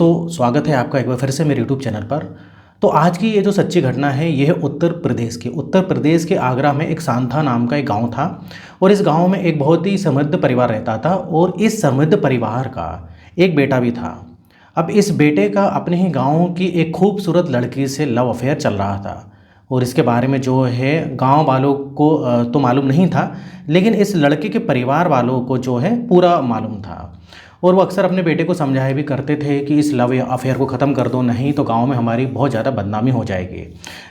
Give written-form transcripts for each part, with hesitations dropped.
दोस्तों, स्वागत है आपका एक बार फिर से मेरे यूट्यूब चैनल पर। तो आज की ये जो सच्ची घटना है ये है उत्तर प्रदेश के आगरा में एक सांथा नाम का एक गांव था। और इस गांव में एक बहुत ही समृद्ध परिवार रहता था और इस समृद्ध परिवार का एक बेटा भी था। अब इस बेटे का अपने ही गांव की एक खूबसूरत लड़की से लव अफेयर चल रहा था और इसके बारे में जो है गांव वालों को तो मालूम नहीं था, लेकिन इस लड़के के परिवार वालों को जो है पूरा मालूम था। और वो अक्सर अपने बेटे को समझाया भी करते थे कि इस लव अफेयर को ख़त्म कर दो, नहीं तो गांव में हमारी बहुत ज़्यादा बदनामी हो जाएगी।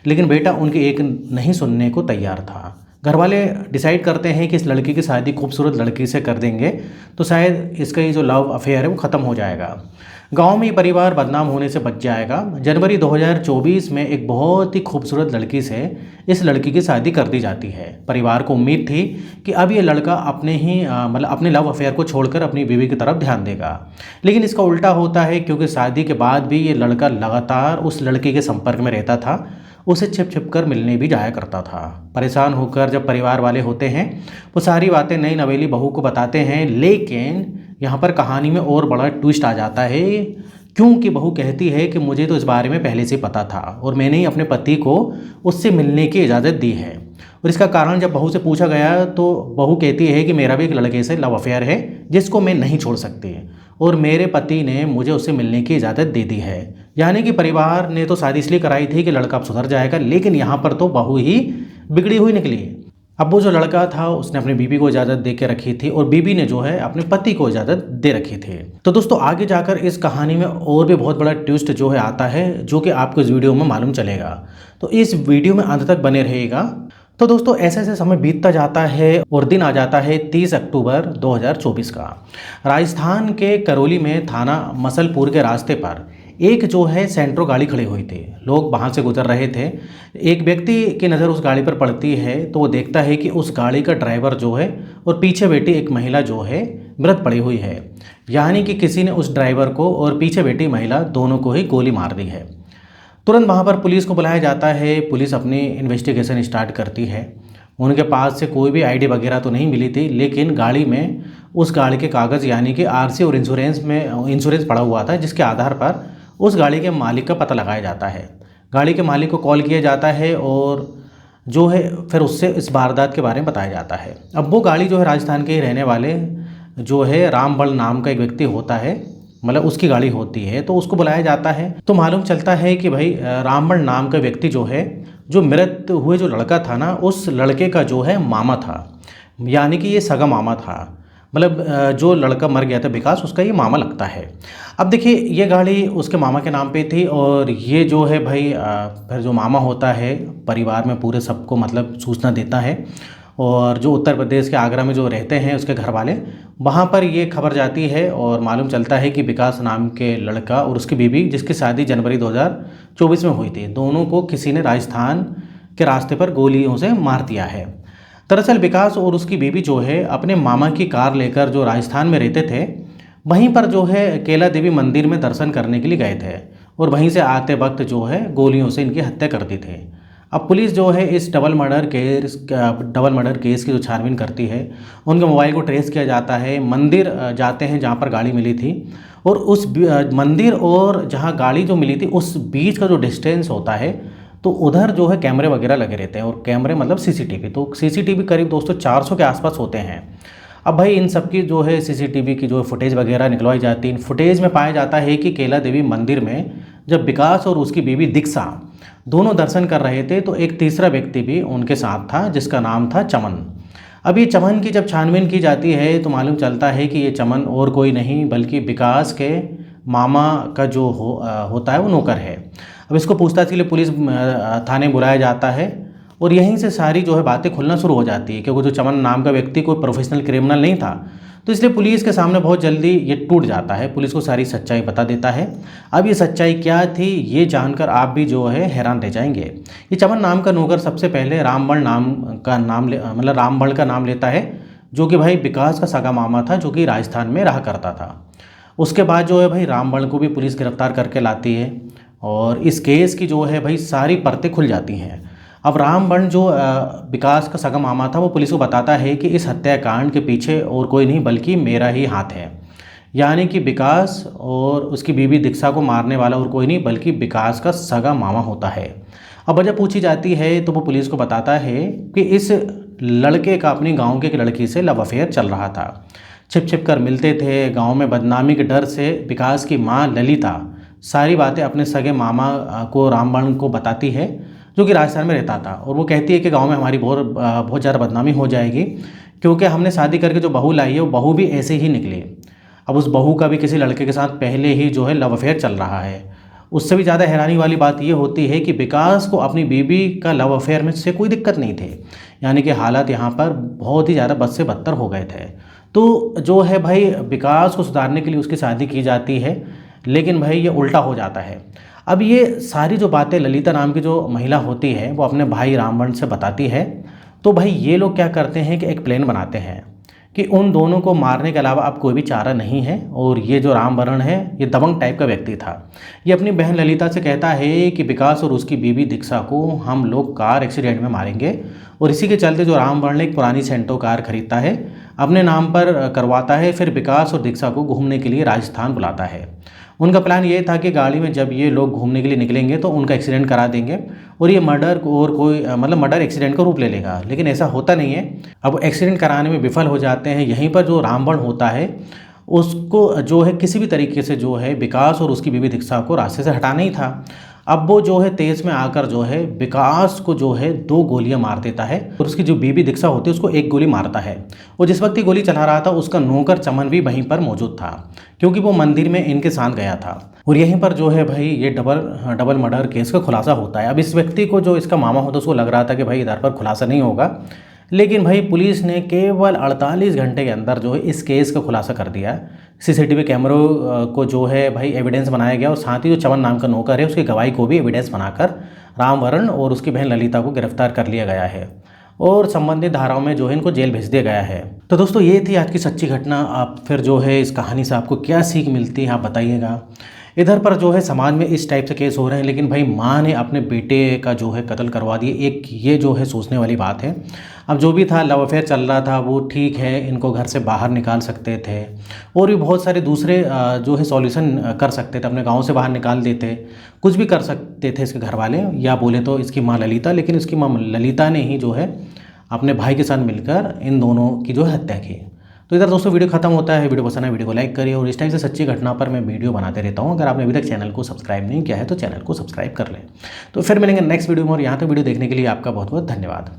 लेकिन बेटा उनकी एक नहीं सुनने को तैयार था। घर वाले डिसाइड करते हैं कि इस लड़की की शादी खूबसूरत लड़की से कर देंगे तो शायद इसका ये जो लव अफेयर है वो ख़त्म हो जाएगा, गांव में ये परिवार बदनाम होने से बच जाएगा। जनवरी 2024 में एक बहुत ही खूबसूरत लड़की से इस लड़की की शादी कर दी जाती है। परिवार को उम्मीद थी कि अब ये लड़का अपने ही अपने लव अफेयर को छोड़कर अपनी बीवी की तरफ ध्यान देगा, लेकिन इसका उल्टा होता है क्योंकि शादी के बाद भी ये लड़का लगातार उस लड़की के संपर्क में रहता था, उसे छिप छिप कर मिलने भी जाया करता था। परेशान होकर जब परिवार वाले होते हैं वो सारी बातें नई नवेली बहू को बताते हैं, लेकिन यहाँ पर कहानी में और बड़ा ट्विस्ट आ जाता है क्योंकि बहू कहती है कि मुझे तो इस बारे में पहले से पता था और मैंने ही अपने पति को उससे मिलने की इजाज़त दी है। और इसका कारण जब बहू से पूछा गया तो बहू कहती है कि मेरा भी एक लड़के से लव अफेयर है जिसको मैं नहीं छोड़ सकती और मेरे पति ने मुझे उससे मिलने की इजाज़त दे दी है। यानी कि परिवार ने तो शादी इसलिए कराई थी कि लड़का अब सुधर जाएगा, लेकिन यहाँ पर तो बहू ही बिगड़ी हुई निकली। अब वो जो लड़का था उसने अपनी बीबी को इजाज़त दे के रखी थी और बीबी ने जो है अपने पति को इजाज़त दे रखी थी। तो दोस्तों आगे जाकर इस कहानी में और भी बहुत बड़ा ट्विस्ट जो है आता है, जो कि आपको इस वीडियो में मालूम चलेगा। तो इस वीडियो में अंत तक बने रहेगा। तो दोस्तों ऐसे ऐसे समय बीतता जाता है और दिन आ जाता है 30 अक्टूबर 2024 का। राजस्थान के करौली में थाना मसलपुर के रास्ते पर एक जो है सेंट्रो गाड़ी खड़ी हुई थी। लोग वहाँ से गुजर रहे थे। एक व्यक्ति की नज़र उस गाड़ी पर पड़ती है तो वो देखता है कि उस गाड़ी का ड्राइवर जो है और पीछे बैठी एक महिला जो है मृत पड़ी हुई है। यानी कि किसी ने उस ड्राइवर को और पीछे बैठी महिला दोनों को ही गोली मार दी है। तुरंत वहाँ पर पुलिस को बुलाया जाता है। पुलिस अपनी इन्वेस्टिगेशन स्टार्ट करती है। उनके पास से कोई भी आईडी वगैरह तो नहीं मिली थी, लेकिन गाड़ी में उस गाड़ी के कागज़ यानी कि आरसी और इंश्योरेंस पड़ा हुआ था, जिसके आधार पर उस गाड़ी के मालिक का पता लगाया जाता है। गाड़ी के मालिक को कॉल किया जाता है और जो है फिर उससे इस वारदात के बारे में बताया जाता है। अब वो गाड़ी जो है राजस्थान के ही रहने वाले जो है रामबल नाम का एक व्यक्ति होता है, मतलब उसकी गाड़ी होती है, तो उसको बुलाया जाता है। तो मालूम चलता है कि भाई रामबल नाम का व्यक्ति जो है, जो मृत हुए जो लड़का था ना, उस लड़के का जो है मामा था, यानी कि ये सगा मामा था। मतलब जो लड़का मर गया था विकास, उसका ये मामा लगता है। अब देखिए ये गाड़ी उसके मामा के नाम पे थी और ये जो है भाई फिर जो मामा होता है परिवार में पूरे सबको मतलब सूचना देता है। और जो उत्तर प्रदेश के आगरा में जो रहते हैं उसके घर वाले, वहाँ पर ये खबर जाती है और मालूम चलता है कि विकास नाम के लड़का और उसकी बीवी, जिसकी शादी जनवरी 2024 में हुई थी, दोनों को किसी ने राजस्थान के रास्ते पर गोलियों से मार दिया है। दरअसल विकास और उसकी बीवी जो है अपने मामा की कार लेकर जो राजस्थान में रहते थे, वहीं पर जो है केला देवी मंदिर में दर्शन करने के लिए गए थे और वहीं से आते वक्त जो है गोलियों से इनकी हत्या कर दी थी। अब पुलिस जो है इस डबल मर्डर केस की जो छानबीन करती है, उनके मोबाइल को ट्रेस किया जाता है। मंदिर जाते हैं जहाँ पर गाड़ी मिली थी और उस मंदिर और जहाँ गाड़ी जो मिली थी उस बीच का जो डिस्टेंस होता है, तो उधर जो है कैमरे वगैरह लगे रहते हैं। और कैमरे मतलब सीसीटीवी, तो सीसीटीवी करीब दोस्तों 400 के आसपास होते हैं। अब भाई इन सब की जो है सीसीटीवी की जो फुटेज वगैरह निकलवाई जाती है। इन फुटेज में पाया जाता है कि केला देवी मंदिर में जब विकास और उसकी बीवी दीक्षा दोनों दर्शन कर रहे थे तो एक तीसरा व्यक्ति भी उनके साथ था जिसका नाम था चमन। अब ये चमन की जब छानबीन की जाती है तो मालूम चलता है कि ये चमन और कोई नहीं बल्कि विकास के मामा का जो होता है वो नौकर है। अब इसको पूछताछ के लिए पुलिस थाने बुलाया जाता है और यहीं से सारी जो है बातें खुलना शुरू हो जाती है, क्योंकि जो चमन नाम का व्यक्ति कोई प्रोफेशनल क्रिमिनल नहीं था, तो इसलिए पुलिस के सामने बहुत जल्दी ये टूट जाता है। पुलिस को सारी सच्चाई बता देता है। अब ये सच्चाई क्या थी ये जानकर आप भी जो है हैरान रह जाएंगे। ये चमन नाम का नौकर सबसे पहले रामबल का नाम लेता है, जो कि भाई विकास का सगा मामा था, जो कि राजस्थान में रहा करता था। उसके बाद जो है भाई रामबल को भी पुलिस गिरफ्तार करके लाती है और इस केस की जो है भाई सारी परतें खुल जाती हैं। अब रामबन जो विकास का सगा मामा था वो पुलिस को बताता है कि इस हत्याकांड के पीछे और कोई नहीं बल्कि मेरा ही हाथ है। यानी कि विकास और उसकी बीवी दीक्षा को मारने वाला और कोई नहीं बल्कि विकास का सगा मामा होता है। अब वजह पूछी जाती है तो वो पुलिस को बताता है कि इस लड़के का अपनी गांव की एक लड़की से लव अफेयर चल रहा था। छिप छिप कर मिलते थे। गांव में बदनामी के डर से विकास की मां ललिता सारी बातें अपने सगे मामा को रामबन को बताती है, जो कि राजस्थान में रहता था। और वो कहती है कि गांव में हमारी बहुत ज़्यादा बदनामी हो जाएगी, क्योंकि हमने शादी करके जो बहू लाई है वो बहू भी ऐसे ही निकली। अब उस बहू का भी किसी लड़के के साथ पहले ही जो है लव अफेयर चल रहा है। उससे भी ज़्यादा हैरानी वाली बात ये होती है कि विकास को अपनी बीवी का लव अफेयर में से कोई दिक्कत नहीं थे, यानी कि हालात यहाँ पर बहुत ही ज़्यादा बद से बदतर हो गए थे। तो जो है भाई विकास को सुधारने के लिए उसकी शादी की जाती है, लेकिन भाई ये उल्टा हो जाता है। अब ये सारी जो बातें ललिता नाम की जो महिला होती है वो अपने भाई रामबन से बताती है। तो भाई ये लोग क्या करते हैं कि एक प्लान बनाते हैं कि उन दोनों को मारने के अलावा अब कोई भी चारा नहीं है। और ये जो रामबरण है ये दबंग टाइप का व्यक्ति था। ये अपनी बहन ललिता से कहता है कि विकास और उसकी बीवी दीक्षा को हम लोग कार एक्सीडेंट में मारेंगे। और इसी के चलते जो रामबरण एक पुरानी सेंटो कार खरीदता है, अपने नाम पर करवाता है, फिर विकास और दीक्षा को घूमने के लिए राजस्थान बुलाता है। उनका प्लान ये था कि गाड़ी में जब ये लोग घूमने के लिए निकलेंगे तो उनका एक्सीडेंट करा देंगे और ये मर्डर और कोई मर्डर एक्सीडेंट का रूप ले लेगा, लेकिन ऐसा होता नहीं है। अब एक्सीडेंट कराने में विफल हो जाते हैं। यहीं पर जो रामबन होता है उसको जो है किसी भी तरीके से जो है विकास और उसकी बीवी दीक्षा को रास्ते से हटाना ही था। अब वो जो है तेज़ में आकर जो है विकास को जो है 2 गोलियां मार देता है और उसकी जो बीवी दीक्षा होती है उसको 1 गोली मारता है। और जिस वक्त ये गोली चला रहा था उसका नौकर चमन भी वहीं पर मौजूद था, क्योंकि वो मंदिर में इनके साथ गया था। और यहीं पर जो है भाई ये डबल मर्डर केस का खुलासा होता है। अब इस व्यक्ति को जो इसका मामा होता है उसको लग रहा था कि भाई इधर पर खुलासा नहीं होगा, लेकिन भाई पुलिस ने केवल 48 घंटे के अंदर जो है इस केस का खुलासा कर दिया। सीसीटीवी कैमरों को जो है भाई एविडेंस बनाया गया और साथ ही जो चमन नाम का नौकर है उसकी गवाही को भी एविडेंस बनाकर रामवरण और उसकी बहन ललिता को गिरफ्तार कर लिया गया है और संबंधित धाराओं में जो है इनको जेल भेज दिया गया है। तो दोस्तों ये थी आज की सच्ची घटना। आप फिर जो है इस कहानी से आपको क्या सीख मिलती है आप बताइएगा। इधर पर जो है समाज में इस टाइप से केस हो रहे हैं, लेकिन भाई माँ ने अपने बेटे का जो है कत्ल करवा दिए, एक ये जो है सोचने वाली बात है। अब जो भी था लव अफेयर चल रहा था वो ठीक है, इनको घर से बाहर निकाल सकते थे और भी बहुत सारे दूसरे जो है सॉल्यूशन कर सकते थे, अपने गांव से बाहर निकाल देते, कुछ भी कर सकते थे इसके घर वाले, या बोले तो इसकी माँ ललिता। लेकिन इसकी माँ ललिता ने ही जो है अपने भाई के साथ मिलकर इन दोनों की जो है हत्या की। तो इधर दोस्तों वीडियो खत्म होता है। वीडियो पसंद है वीडियो को लाइक करिए और इस टाइप से सच्ची घटना पर मैं वीडियो बनाते रहता हूँ। अगर आपने अभी तक चैनल को सब्सक्राइब नहीं किया है तो चैनल को सब्सक्राइब कर लें। तो फिर मिलेंगे नेक्स्ट वीडियो में, और यहाँ तक वीडियो देखने के लिए आपका बहुत बहुत धन्यवाद।